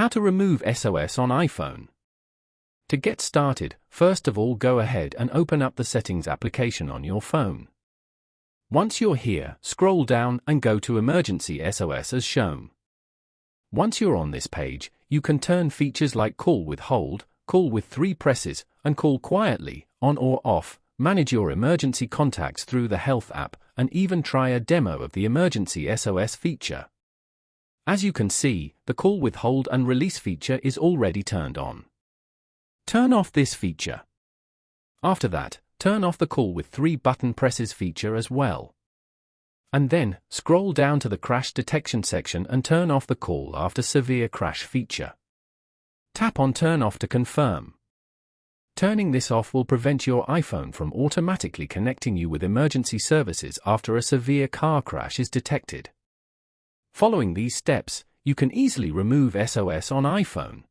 How to remove SOS on iPhone. To get started, first of all go ahead and open up the Settings application on your phone. Once you're here, scroll down and go to Emergency SOS as shown. Once you're on this page, you can turn features like Call with Hold, Call with 3 presses, and Call quietly, on or off, manage your emergency contacts through the Health app, and even try a demo of the Emergency SOS feature. As you can see, the Call with Hold and Release feature is already turned on. Turn off this feature. After that, turn off the Call with 3 button presses feature as well. And then, scroll down to the Crash Detection section and turn off the Call after Severe Crash feature. Tap on Turn Off to confirm. Turning this off will prevent your iPhone from automatically connecting you with emergency services after a severe car crash is detected. Following these steps, you can easily remove SOS on iPhone.